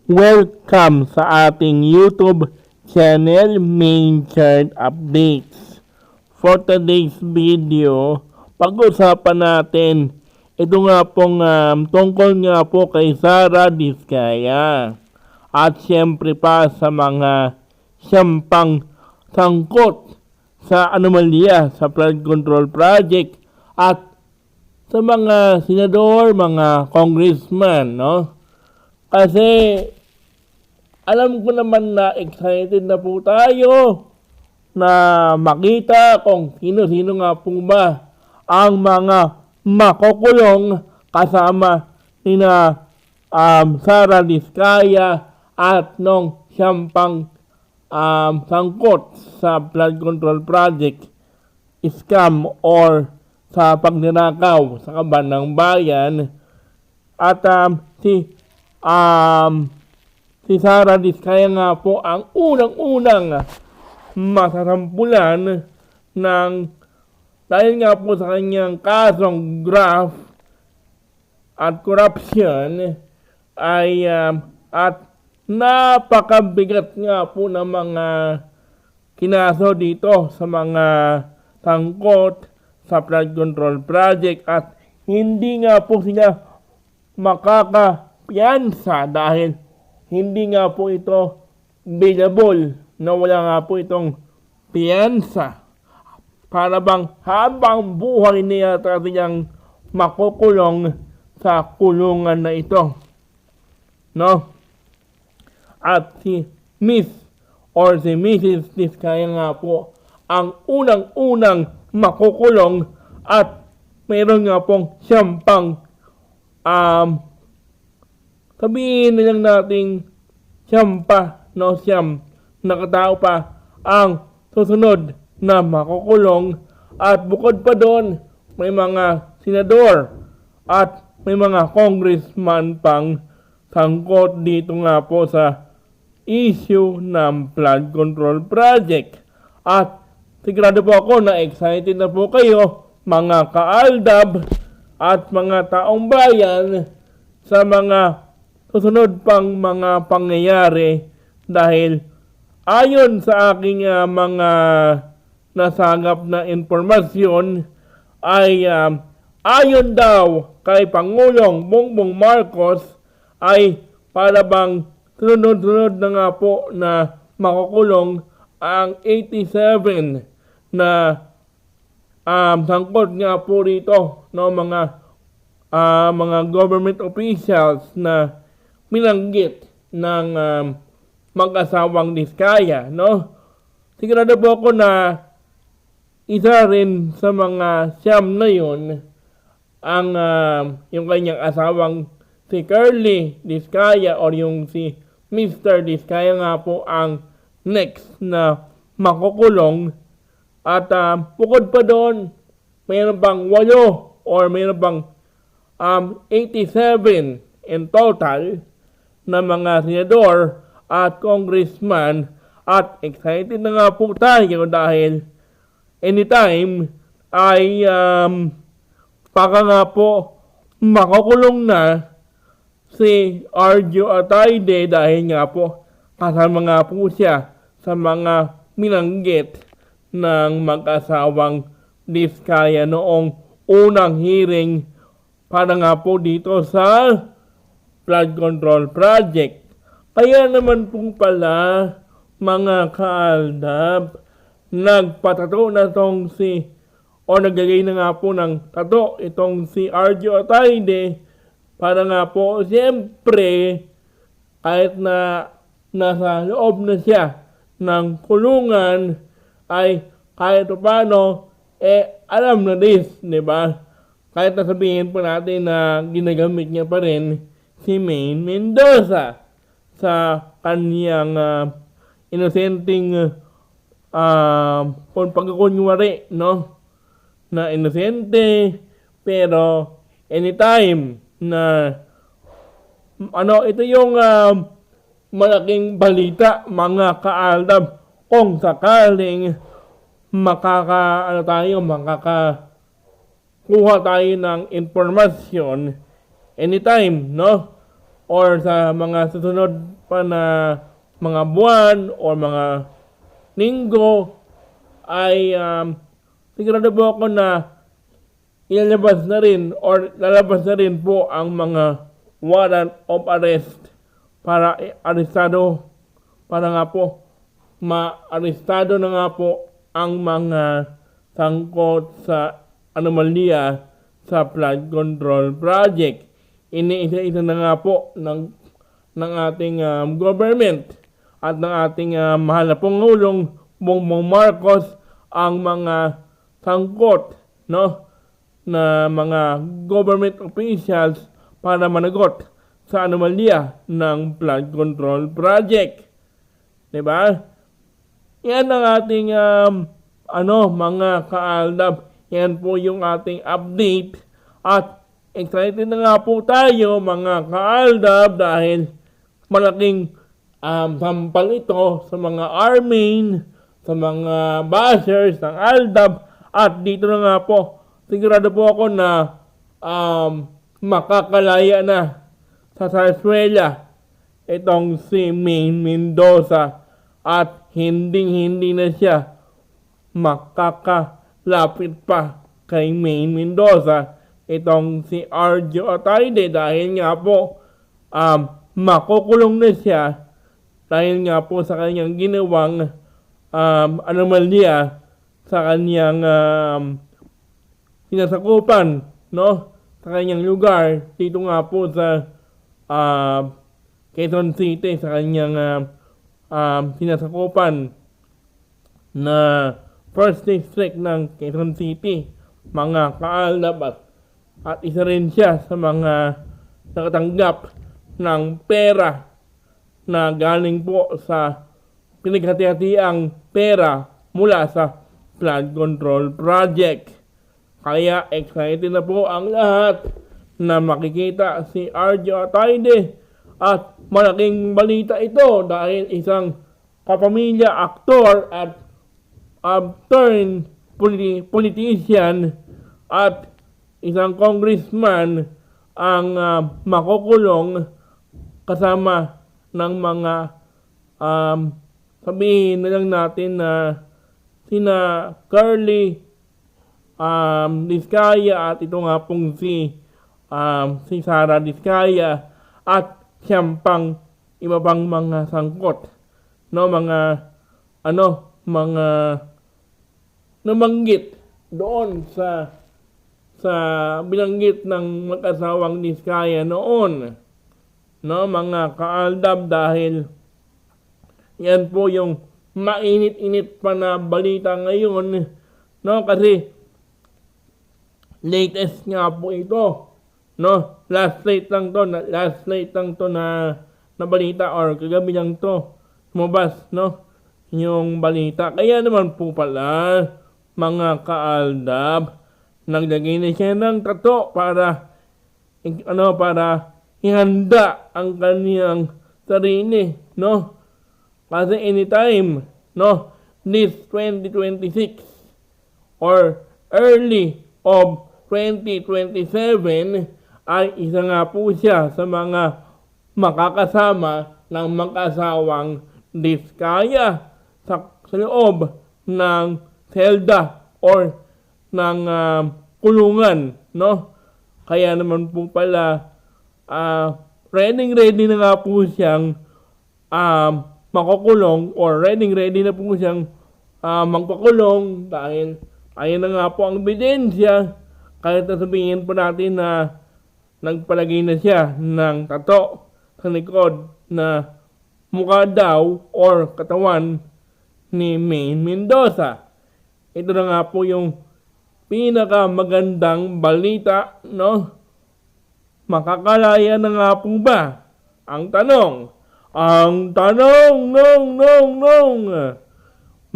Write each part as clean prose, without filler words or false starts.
Welcome sa ating YouTube channel, Main Chart Updates. For today's video, pag-usapan natin ito nga pong tungkol nga po kay Sara Diskaya. At syempre pa sa mga siyang sangkot sa anomalya sa flood control project at sa mga senador, mga congressman, no? Kasi alam ko naman na excited na po tayo na makita kung sino-sino nga po ba ang mga makukulong kasama nina Sara Diskaya at nung siyang sangkot sa flood control project scam or sa pagnanakaw sa kaban ng bayan. At si Sara Diskaya nga po ang unang-unang masasampulan ng dahil nga po sa kanyang kasong graft at corruption ay at napakabigat nga po ng mga kinaso dito sa mga sangkot sa flood control project at hindi nga po sila makakapiyansa dahil hindi nga po ito billable na wala nga po itong piyansa. Para bang habang buhay niya talagang makukulong sa kulungan na ito. No? At si Miss or si Mrs. Diskaya nga po ang unang-unang makukulong at meron nga pong siyang sabihin na lang natin siyam nakatao pa ang susunod na makukulong at bukod pa doon may mga senador at may mga congressman pang sangkot dito nga po sa issue ng flood control project. At sigurado po ako na excited na po kayo mga kaaldab at mga taong bayan sa mga susunod pang mga pangyayari dahil ayon sa aking mga nasagap na informasyon ay ayon daw kay Pangulong Bongbong Marcos ay para bang sunod-sunod na nga po na makukulong ang 87 na sangkot nga po rito no mga government officials na minanggit ng mag-asawang Diskaya, no? Sigurado po ako na isa rin sa mga siyam na yun ang yung kanyang asawang si Curly Diskaya or yung si Mr. Diskaya nga po ang next na makukulong. At bukod pa doon, mayroon bang 8 or mayroon bang 87 in total na mga senador at congressman at excited na nga po tayo dahil anytime ay baka nga po makukulong na si Arjo Atayde dahil nga po kasama nga po siya sa mga minanggit ng mag-asawang Diskaya noong unang hearing para nga po dito sa flood control project. Kaya naman pong pala mga kaaldab, nagpatato na tong naglagay na nga po ng tato itong si Arjo Atayde para nga po siyempre kahit na nasa loob na siya ng kulungan ay kahit paano alam na this, di ba? Kahit nasabihin po natin na ginagamit niya pa rin si Maine Mendoza sa kaniyang inosenteng pagkakunwari, no? Na inosente, pero anytime na ito yung malaking balita mga kaaldab kung sakaling makakakuha tayo ng informasyon anytime, no? or sa mga susunod pa na mga buwan or mga linggo ay sigurado po ako na ilalabas na rin or lalabas na rin po ang mga warrant of arrest para arestado, para nga po ma-arestado na nga po ang mga sangkot sa anomalya sa flood control project. Iniisa-isa na nga po ng ating government at ng ating mahal na Pangulong Bongbong Marcos ang mga sangkot, no, na mga government officials para managot sa anomalya ng flood control project. Diba? Yan ang ating mga kaaldab. Yan po yung ating update. At excited na nga po tayo mga kaaldab dahil malaking sampal ito sa mga armin, sa mga bashers ng Aldab. At dito na nga po, sigurado po ako na makakalaya na sa sarsuela itong si Maine Mendoza at hindi na siya makakalapit pa kay Maine Mendoza itong si Arjo Atayde dahil nga po makukulong na siya dahil nga po sa kanyang ginawang anomalya sa kanyang sinasakupan, no? Sa kanyang lugar dito nga po sa Quezon City sa kanyang sinasakupan na first district ng Quezon City, mga kaalab at isa rin siya sa mga nakatanggap ng pera na galing po sa pinaghati-hatiang pera mula sa flood control project. Kaya excited na po ang lahat na makikita si Arjo Atayde at malaking balita ito dahil isang kapamilya aktor at turned politician at isang congressman ang makukulong kasama ng mga sabihin na lang natin na sina Curly Diskaya at ito nga pong si Sara Diskaya at siyang pang iba pang mga sangkot, no, mga nabanggit doon sa binanggit ng mag-asawang Diskaya noon, no, mga kaaldab, dahil yan po yung mainit-init pa na balita ngayon, no, kasi latest nga po ito, no, last night lang to na balita or kagabi lang to lumabas, no, yung balita. Kaya naman po pala mga kaaldab, naglagay na siya ng tato para ihanda ang kaniyang sarili, no, kasi anytime, no, this 2026 or early of 2027 ay isa nga po siya sa mga makakasama ng mag-asawang Diskaya sa loob ng selda or ng kulungan, no? Kaya naman po pala ready na nga po siyang makukulong or ready na po siyang magpakulong dahil ayun na nga po ang ebidensya. Kahit sabihin po natin na nagpalagay na siya ng tato sa likod na mukha daw or katawan ni Maine Mendoza. Ito na nga po yung pinakamagandang balita, no? Makakalaya na nga po ba? Ang tanong,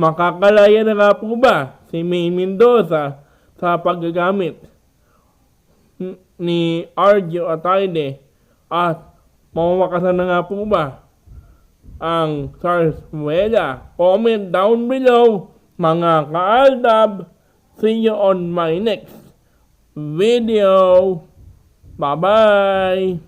makakalaya na nga po ba si Maine Mendoza sa paggagamit ni Arjo Atayde at mamamakasan na nga po ba ang sarsuela? Comment down below mga kaaldab. See you on my next video. Bye-bye.